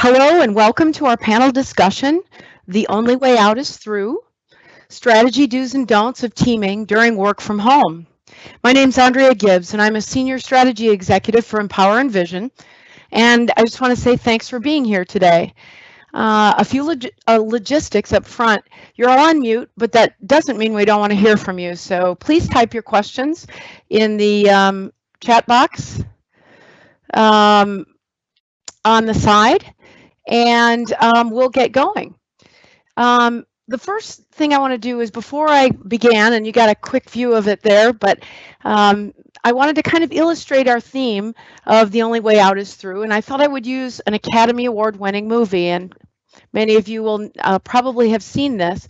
Hello and welcome to our panel discussion, The Only Way Out is Through, Strategy Do's and Don'ts of Teaming During Work from Home. My name's Andrea Gibbs and I'm a Senior Strategy Executive for MPOWR Envision, and I just want to say thanks for being here today. A few logistics up front. You're all on mute, but that doesn't mean we don't want to hear from you, so please type your questions in the chat box on the side. And we'll get going. The first thing I want to do is, before I began, and you got a quick view of it there, but I wanted to kind of illustrate our theme of The Only Way Out is Through, and I thought I would use an Academy Award winning movie, and many of you will probably have seen this.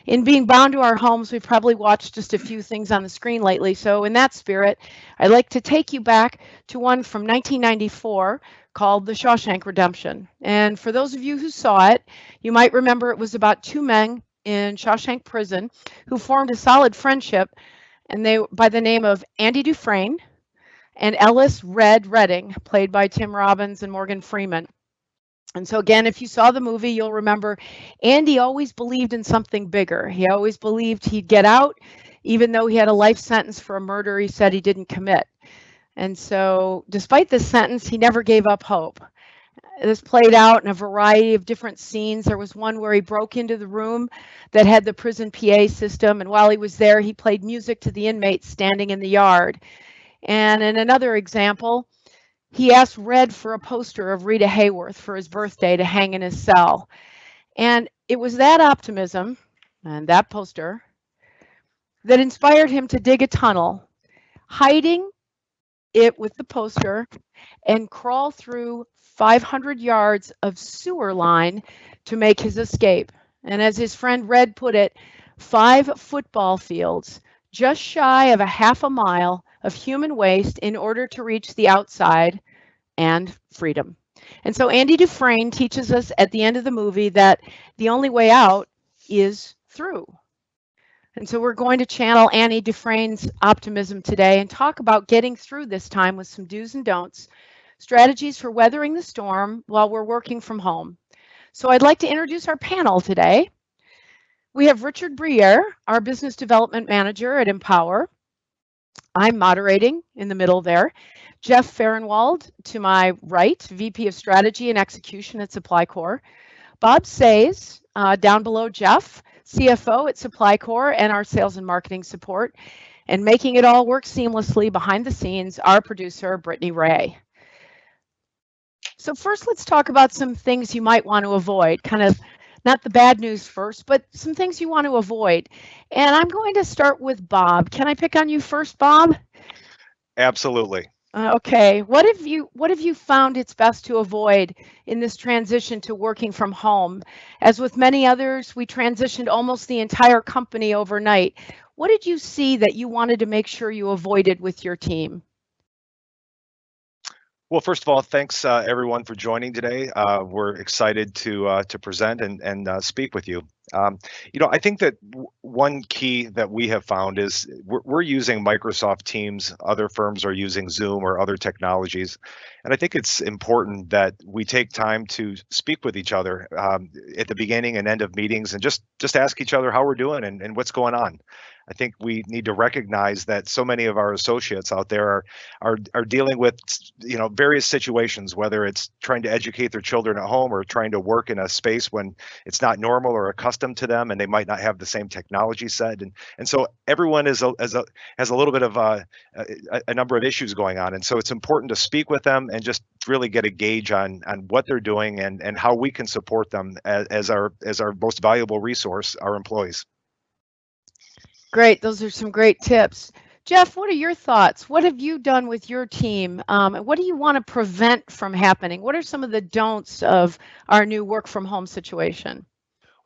In being bound to our homes, we've probably watched just a few things on the screen lately, so in that spirit, I'd like to take you back to one from 1994 called The Shawshank Redemption. And for those of you who saw it, you might remember it was about two men in Shawshank prison who formed a solid friendship, and they by the name of Andy Dufresne and Ellis "Red" Redding, played by Tim Robbins and Morgan Freeman. And so again, if you saw the movie, you'll remember Andy always believed in something bigger. He always believed he'd get out, even though he had a life sentence for a murder he said he didn't commit. And so despite this sentence, he never gave up hope. This played out in a variety of different scenes. There was one where he broke into the room that had the prison PA system, and while he was there, he played music to the inmates standing in the yard. And in another example, he asked Red for a poster of Rita Hayworth for his birthday to hang in his cell. And it was that optimism and that poster that inspired him to dig a tunnel, hiding it with the poster, and crawl through 500 yards of sewer line to make his escape. And as his friend Red put it, 5 football fields, just shy of a half a mile of human waste in order to reach the outside and freedom. And so Andy Dufresne teaches us at the end of the movie that the only way out is through. And so we're going to channel Andy Dufresne's optimism today and talk about getting through this time with some do's and don'ts, strategies for weathering the storm while we're working from home. So I'd like to introduce our panel today. We have Richard Bruyere, our Business Development Manager at MPOWR. I'm moderating in the middle there. Jeff Fahrenwald to my right, VP of Strategy and Execution at Supply Corps. Bob Saiz, down below Jeff, CFO at Supply Corps and our sales and marketing support, and making it all work seamlessly behind the scenes, our producer, Brittany Ray. So first, let's talk about some things you might want to avoid, kind of not the bad news first, but some things you want to avoid. And I'm going to start with Bob. Can I pick on you first, Bob? Absolutely. Okay. What have you found it's best to avoid in this transition to working from home? As with many others, we transitioned almost the entire company overnight. What did you see that you wanted to make sure you avoided with your team? Well, first of all, thanks everyone for joining today. We're excited to present and speak with you. I think that one key that we have found is we're using Microsoft Teams. Other firms are using Zoom or other technologies. And I think it's important that we take time to speak with each other at the beginning and end of meetings and just ask each other how we're doing and what's going on. I think we need to recognize that so many of our associates out there are dealing with various situations, whether it's trying to educate their children at home or trying to work in a space when it's not normal or accustomed to them, and they might not have the same technology set, and so everyone has a little bit of a number of issues going on, and so it's important to speak with them and just really get a gauge on what they're doing and how we can support them as our most valuable resource, our employees. Great. Those are some great tips. Jeff, what are your thoughts? What have you done with your team? What do you want to prevent from happening? What are some of the don'ts of our new work from home situation?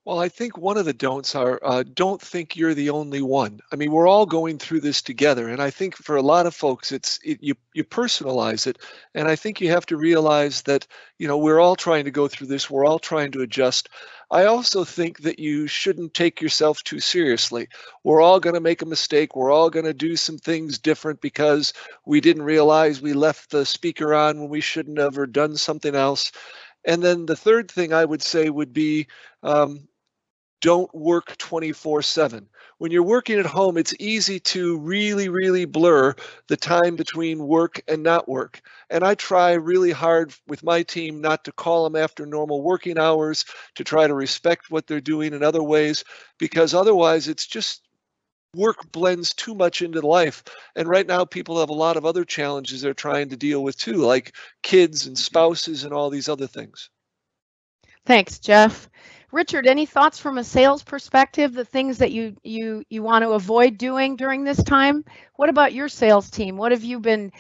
Well, I think one of the don'ts are don't think you're the only one. I mean, we're all going through this together. And I think for a lot of folks, you personalize it. And I think you have to realize that, we're all trying to go through this. We're all trying to adjust. I also think that you shouldn't take yourself too seriously. We're all going to make a mistake. We're all going to do some things different because we didn't realize we left the speaker on when we shouldn't have or done something else. And then the third thing I would say would be don't work 24/7. When you're working at home, it's easy to really blur the time between work and not work. And I try really hard with my team not to call them after normal working hours, to try to respect what they're doing in other ways, because otherwise it's just work blends too much into life. And right now people have a lot of other challenges they're trying to deal with too, like kids and spouses and all these other things. Thanks, Jeff. Richard, any thoughts from a sales perspective, the things that you want to avoid doing during this time? What about your sales team? What have you been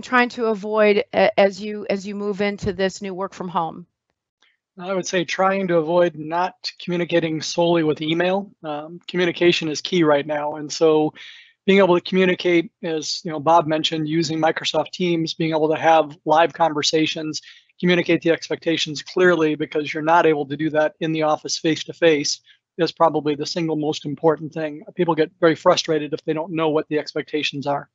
trying to avoid as you move into this new work from home? I would say trying to avoid not communicating solely with email. Communication is key right now, and so being able to communicate, as Bob mentioned, using Microsoft Teams, being able to have live conversations, communicate the expectations clearly, because you're not able to do that in the office face-to-face, is probably the single most important thing. People get very frustrated if they don't know what the expectations are.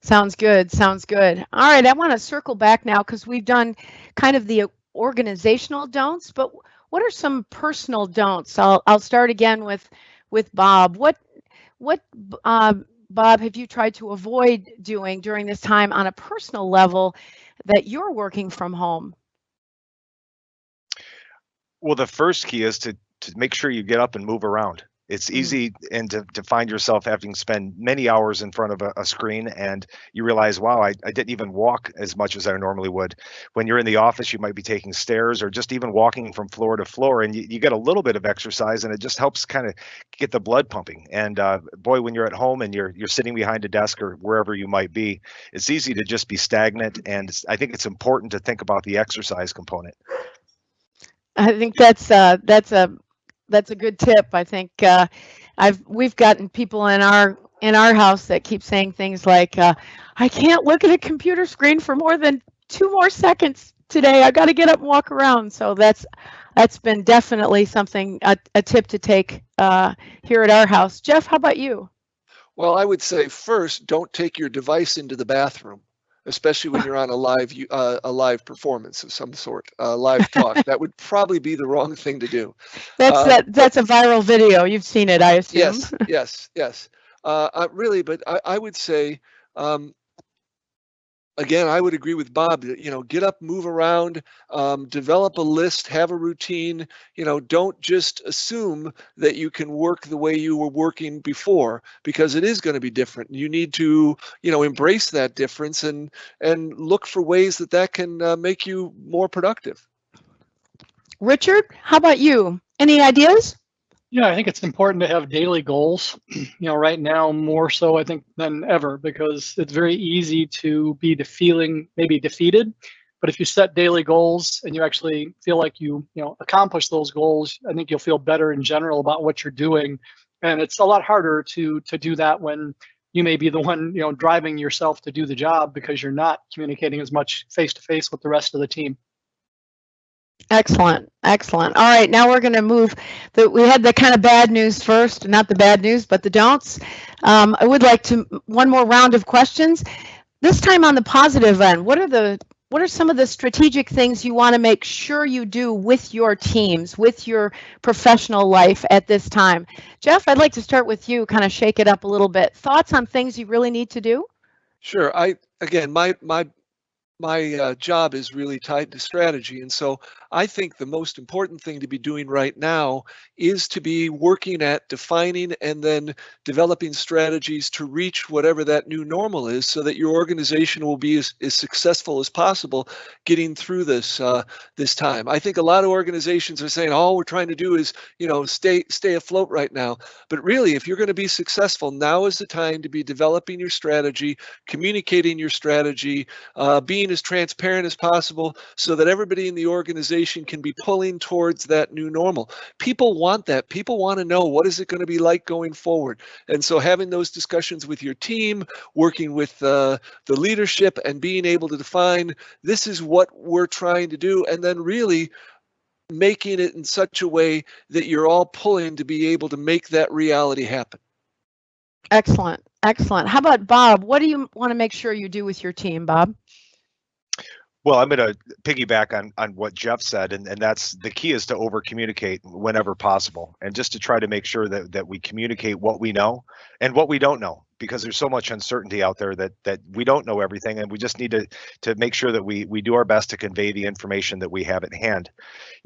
Sounds good. Sounds good. All right, I want to circle back now because we've done kind of the organizational don'ts, but what are some personal don'ts? I'll start again with Bob. What Bob, have you tried to avoid doing during this time on a personal level that you're working from home? Well, the first key is to make sure you get up and move around. It's easy and to find yourself having to spend many hours in front of a screen, and you realize, wow, I didn't even walk as much as I normally would. When you're in the office, you might be taking stairs or just even walking from floor to floor, and you get a little bit of exercise, and it just helps kind of get the blood pumping. And boy, when you're at home and you're sitting behind a desk or wherever you might be, it's easy to just be stagnant. And I think it's important to think about the exercise component. I think that's a good tip. I think we've gotten people in our house that keep saying things like, I can't look at a computer screen for more than 2 more seconds today. I got to get up and walk around. So that's been definitely something, a tip to take here at our house. Jeff, how about you? Well, I would say first, don't take your device into the bathroom, especially when you're on a live performance of some sort, live talk. That would probably be the wrong thing to do. That's a viral video. You've seen it, I assume. Yes. Really, but I would say, again, I would agree with Bob that, get up, move around, develop a list, have a routine. Don't just assume that you can work the way you were working before, because it is going to be different. You need to, embrace that difference and look for ways that can make you more productive. Richard, how about you? Any ideas? Yeah, I think it's important to have daily goals, right now more so I think than ever, because it's very easy to be feeling maybe defeated. But if you set daily goals and you actually feel like you accomplish those goals, I think you'll feel better in general about what you're doing. And it's a lot harder to do that when you may be the one, driving yourself to do the job, because you're not communicating as much face-to-face with the rest of the team. Excellent. All right, now we're going to move. We had the kind of bad news first, not the bad news, but the don'ts. I would like one more round of questions. This time on the positive end, what are some of the strategic things you want to make sure you do with your teams, with your professional life at this time? Jeff, I'd like to start with you, kind of shake it up a little bit. Thoughts on things you really need to do? Sure. Again, my job is really tied to strategy. And so I think the most important thing to be doing right now is to be working at defining and then developing strategies to reach whatever that new normal is, so that your organization will be as successful as possible getting through this time. I think a lot of organizations are saying all we're trying to do is stay afloat right now. But really, if you're going to be successful, now is the time to be developing your strategy, communicating your strategy, being as transparent as possible, so that everybody in the organization can be pulling towards that new normal. People want that. People want to know, what is it going to be like going forward? And so having those discussions with your team, working with the leadership, and being able to define, this is what we're trying to do, and then really making it in such a way that you're all pulling to be able to make that reality happen. Excellent. How about Bob? What do you want to make sure you do with your team, Bob? Well, I'm going to piggyback on what Jeff said, and that's the key is to over communicate whenever possible, and just to try to make sure that we communicate what we know and what we don't know, because there's so much uncertainty out there that we don't know everything, and we just need to make sure that we do our best to convey the information that we have at hand.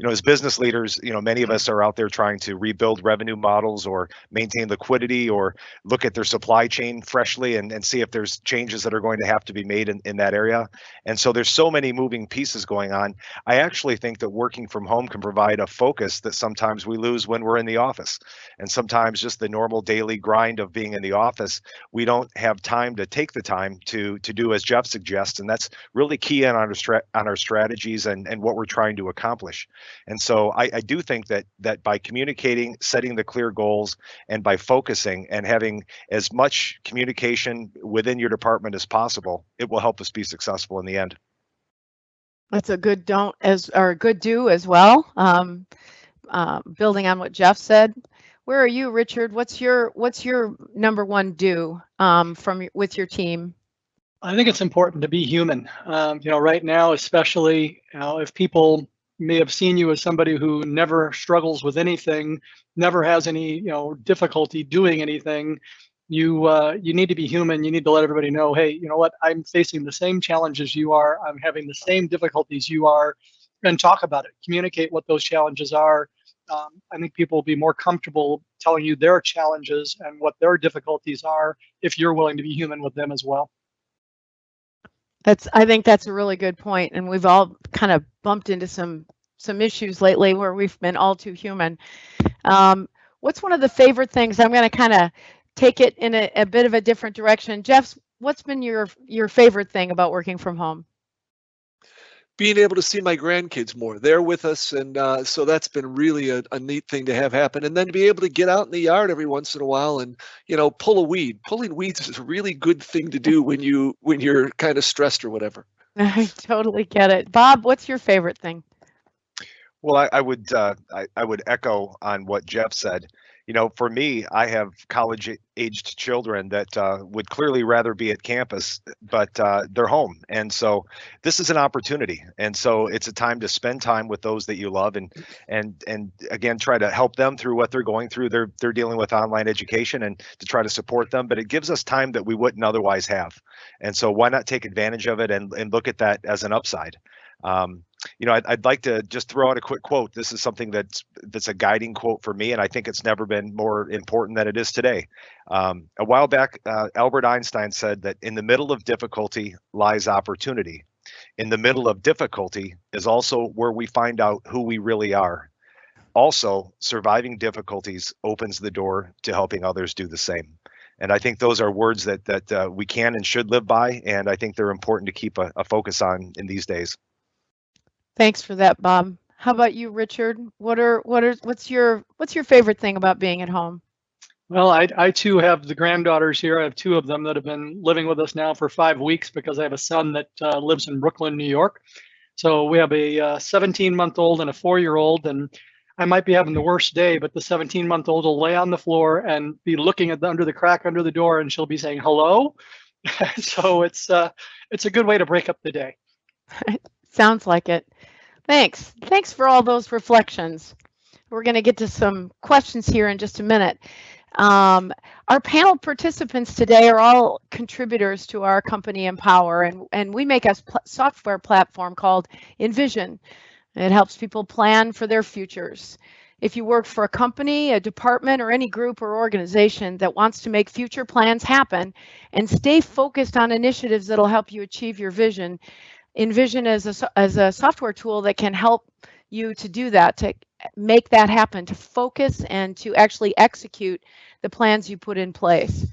As business leaders, many of us are out there trying to rebuild revenue models or maintain liquidity or look at their supply chain freshly and see if there's changes that are going to have to be made in that area. And so there's so many moving pieces going on. I actually think that working from home can provide a focus that sometimes we lose when we're in the office. And sometimes just the normal daily grind of being in the office, we don't have time to take the time to do as Jeff suggests. And that's really key on our strategies and what we're trying to accomplish. And so I do think that by communicating, setting the clear goals, and by focusing and having as much communication within your department as possible, it will help us be successful in the end. That's a good good do as well. Building on what Jeff said, where are you, Richard? What's your number one do with your team? I think it's important to be human. Right now, especially, if people may have seen you as somebody who never struggles with anything, never has any, difficulty doing anything, you need to be human. You need to let everybody know, hey, you know what? I'm facing the same challenges you are. I'm having the same difficulties you are, and talk about it. Communicate what those challenges are. I think people will be more comfortable telling you their challenges and what their difficulties are if you're willing to be human with them as well. I think that's a really good point, and we've all kind of bumped into some issues lately where we've been all too human. What's one of the favorite things? I'm going to kind of take it in a bit of a different direction. Jeff, what's been your favorite thing about working from home? Being able to see my grandkids more. They're with us, and so that's been really a neat thing to have happen. And then to be able to get out in the yard every once in a while and pull a weed. Pulling weeds is a really good thing to do when you're kind of stressed or whatever. I totally get it. Bob, what's your favorite thing? Well, I would echo on what Jeff said. For me, I have college-aged children that would clearly rather be at campus, but they're home. And so this is an opportunity. And so it's a time to spend time with those that you love and again, try to help them through what they're going through. They're dealing with online education and to try to support them, but it gives us time that we wouldn't otherwise have. And so why not take advantage of it and look at that as an upside? I'd like to just throw out a quick quote. This is something that's a guiding quote for me, and I think it's never been more important than it is today. A while back, Albert Einstein said that in the middle of difficulty lies opportunity. In the middle of difficulty is also where we find out who we really are. Also, surviving difficulties opens the door to helping others do the same. And I think those are words that we can and should live by, and I think they're important to keep a focus on in these days. Thanks for that, Bob. How about you, Richard? What's your favorite thing about being at home? Well, I too have the granddaughters here. I have two of them that have been living with us now for 5 weeks because I have a son that lives in Brooklyn, New York. So we have a 17-month-old and a 4-year-old, and I might be having the worst day, but the 17-month-old will lay on the floor and be looking at under the crack under the door, and she'll be saying hello. So it's a good way to break up the day. Sounds like it. Thanks for all those reflections. We're going to get to some questions here in just a minute. Our panel participants today are all contributors to our company MPOWR, and we make a software platform called Envision. It helps people plan for their futures. If you work for a company, a department, or any group or organization that wants to make future plans happen and stay focused on initiatives that'll help you achieve your vision, Envision is a software tool that can help you to do that, to make that happen, to focus and to actually execute the plans you put in place.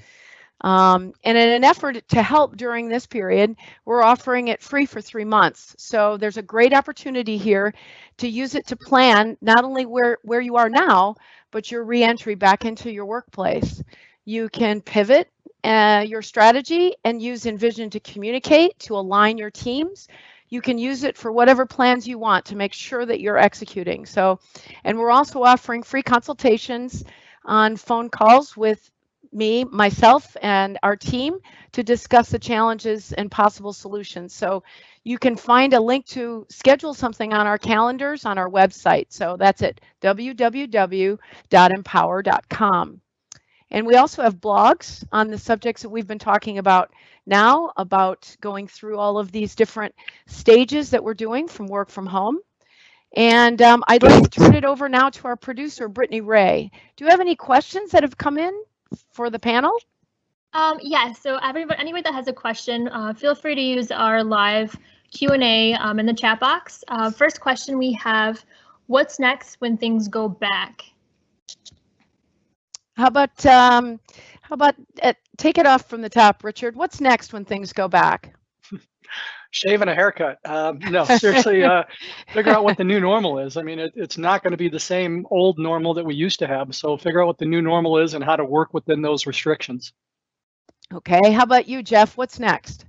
And in an effort to help during this period, we're offering it free for 3 months. So there's a great opportunity here to use it to plan not only where you are now, but your reentry back into your workplace. You can pivot your strategy and use Envision to communicate, to align your teams. You can use it for whatever plans you want to make sure that you're executing. So, and we're also offering free consultations on phone calls with myself, and our team to discuss the challenges and possible solutions. So you can find a link to schedule something on our calendars on our website. So that's at www.empower.com. And we also have blogs on the subjects that we've been talking about now, about going through all of these different stages that we're doing from work from home. And I'd like to turn it over now to our producer, Brittany Ray. Do you have any questions that have come in for the panel? Yes, so anybody that has a question, feel free to use our live Q&A in the chat box. First question we have, what's next when things go back? How about take it off from the top, Richard? What's next when things go back? Shave and a haircut. No, seriously, figure out what the new normal is. I mean, it's not going to be the same old normal that we used to have. So figure out what the new normal is and how to work within those restrictions. Okay, how about you, Jeff? What's next?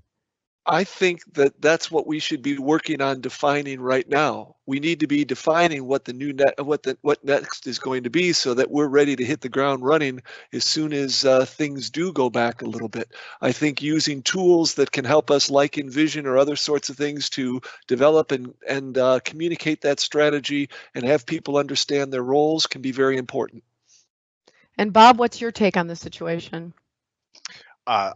I think that that's what we should be working on defining right now. We need to be defining what the new what next is going to be, so that we're ready to hit the ground running as soon as things do go back a little bit. I think using tools that can help us, like Envision or other sorts of things, to develop and communicate that strategy and have people understand their roles can be very important. And Bob, what's your take on the situation? I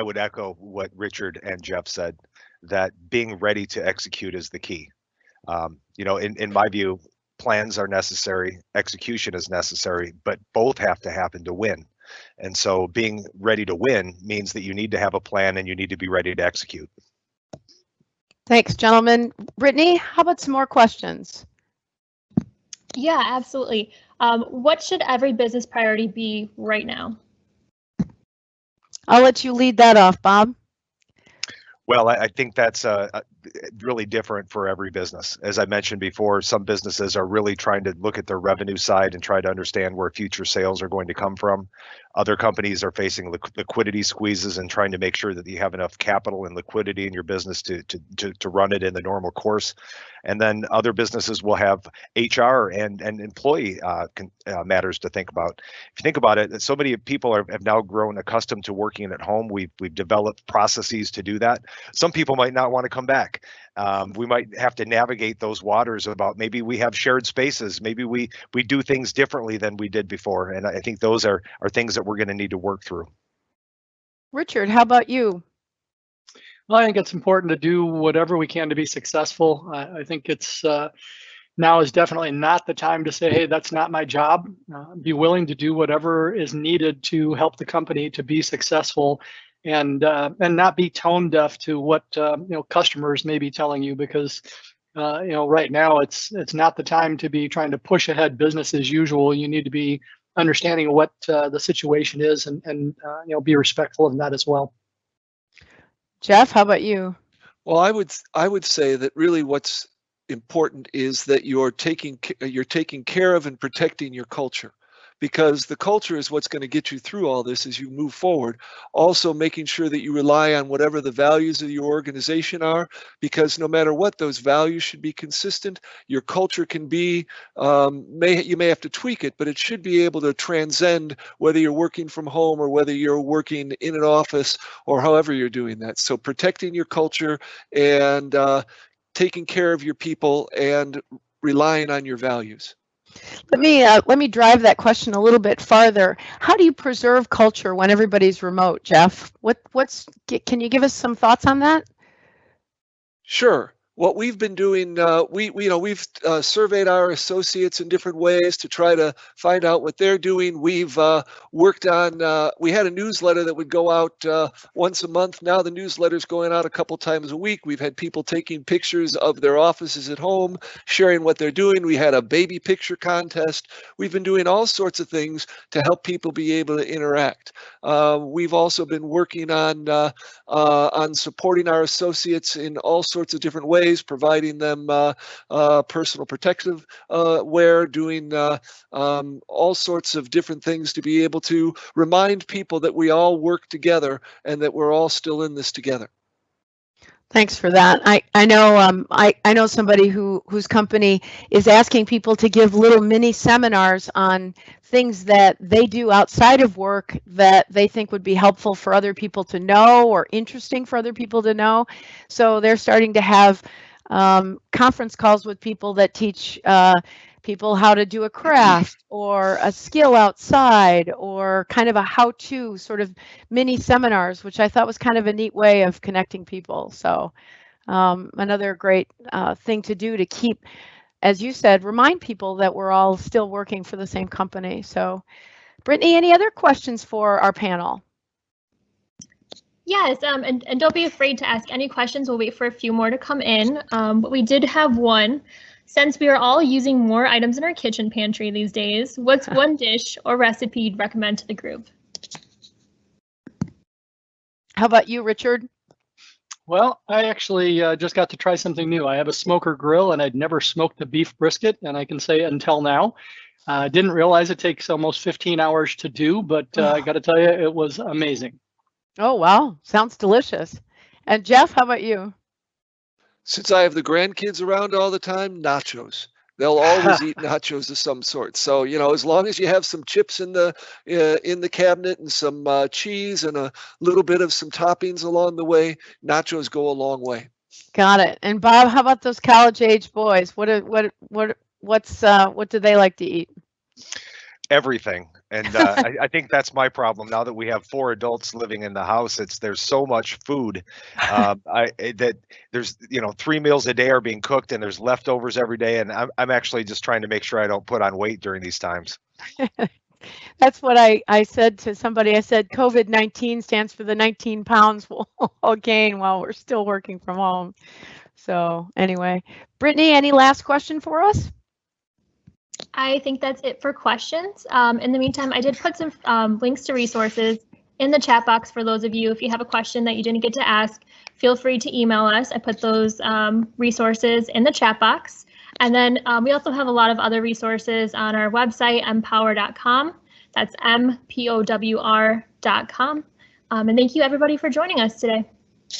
would echo what Richard and Jeff said, that being ready to execute is the key. You know, in my view, plans are necessary, execution is necessary, but both have to happen to win. And so being ready to win means that you need to have a plan and you need to be ready to execute. Thanks, gentlemen. Brittany, how about some more questions? Yeah, absolutely. What should every business priority be right now? I'll let you lead that off, Bob. Well, I think that's really different for every business. As I mentioned before, some businesses are really trying to look at their revenue side and try to understand where future sales are going to come from. Other companies are facing liquidity squeezes and trying to make sure that you have enough capital and liquidity in your business to run it in the normal course. And then other businesses will have HR and employee matters to think about. If you think about it, so many people have now grown accustomed to working at home. We've developed processes to do that. Some people might not want to come back. We might have to navigate those waters about maybe we have shared spaces, maybe we do things differently than we did before. And I think those are things that we're going to need to work through. Richard, how about you? Well, I think it's important to do whatever we can to be successful. I think it's now is definitely not the time to say, hey, that's not my job. Be willing to do whatever is needed to help the company to be successful, and not be tone deaf to what customers may be telling you, because right now it's not the time to be trying to push ahead business as usual. You need to be understanding what the situation is and be respectful of that as well. Jeff, how about you? Well, I would say that really what's important is that you're taking care of and protecting your culture, because the culture is what's going to get you through all this as you move forward. Also making sure that you rely on whatever the values of your organization are, because no matter what, those values should be consistent. Your culture can be, you may have to tweak it, but it should be able to transcend whether you're working from home or whether you're working in an office or however you're doing that. So protecting your culture and taking care of your people and relying on your values. Let me drive that question a little bit farther. How do you preserve culture when everybody's remote, Jeff? Can you give us some thoughts on that? Sure. What we've been doing, we've surveyed our associates in different ways to try to find out what they're doing. We've worked on, we had a newsletter that would go out once a month. Now the newsletter's going out a couple times a week. We've had people taking pictures of their offices at home, sharing what they're doing. We had a baby picture contest. We've been doing all sorts of things to help people be able to interact. We've also been working on supporting our associates in all sorts of different ways, providing them personal protective wear, doing all sorts of different things to be able to remind people that we all work together and that we're all still in this together. Thanks for that. I know I know somebody whose company is asking people to give little mini seminars on things that they do outside of work that they think would be helpful for other people to know or interesting for other people to know. So they're starting to have conference calls with people that teach people how to do a craft or a skill outside or kind of a how-to sort of mini seminars, which I thought was kind of a neat way of connecting people. So another great thing to do to keep, as you said, remind people that we're all still working for the same company. So Brittany, any other questions for our panel? Yes, and don't be afraid to ask any questions. We'll wait for a few more to come in, but we did have one. Since we are all using more items in our kitchen pantry these days, what's one dish or recipe you'd recommend to the group? How about you, Richard? Well, I actually just got to try something new. I have a smoker grill, and I'd never smoked a beef brisket, and I can say until now, I didn't realize it takes almost 15 hours to do, but I got to tell you, it was amazing. Oh, wow. Sounds delicious. And Jeff, how about you? Since I have the grandkids around all the time, nachos. They'll always eat nachos of some sort. So, you know, as long as you have some chips in the cabinet and some cheese and a little bit of some toppings along the way, nachos go a long way. Got it. And Bob, how about those college-age boys? What do they like to eat? Everything. And I think that's my problem now that we have 4 adults living in the house. There's so much food that there's 3 meals a day are being cooked and there's leftovers every day. And I'm actually just trying to make sure I don't put on weight during these times. That's what I said to somebody. I said COVID-19 stands for the 19 pounds we'll gain while we're still working from home. So anyway, Brittany, any last question for us? I think that's it for questions. In the meantime, I did put some links to resources in the chat box for those of you. If you have a question that you didn't get to ask, feel free to email us. I put those resources in the chat box. And then we also have a lot of other resources on our website, MPOWR.com. That's MPOWR.com. And thank you, everybody, for joining us today.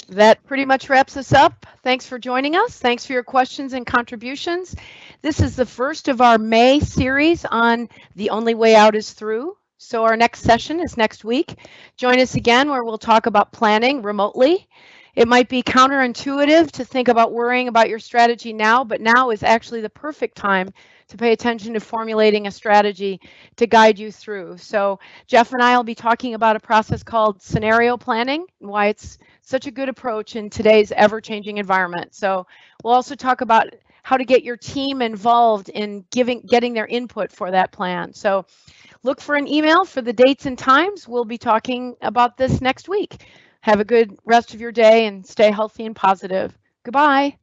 That pretty much wraps us up. Thanks for joining us. Thanks for your questions and contributions. This is the first of our May series on The Only Way Out is Through. So our next session is next week. Join us again where we'll talk about planning remotely. It might be counterintuitive to think about worrying about your strategy now, but now is actually the perfect time to pay attention to formulating a strategy to guide you through. So Jeff and I will be talking about a process called scenario planning and why it's such a good approach in today's ever-changing environment. So we'll also talk about how to get your team involved in getting their input for that plan. So look for an email for the dates and times. We'll be talking about this next week. Have a good rest of your day and stay healthy and positive. Goodbye.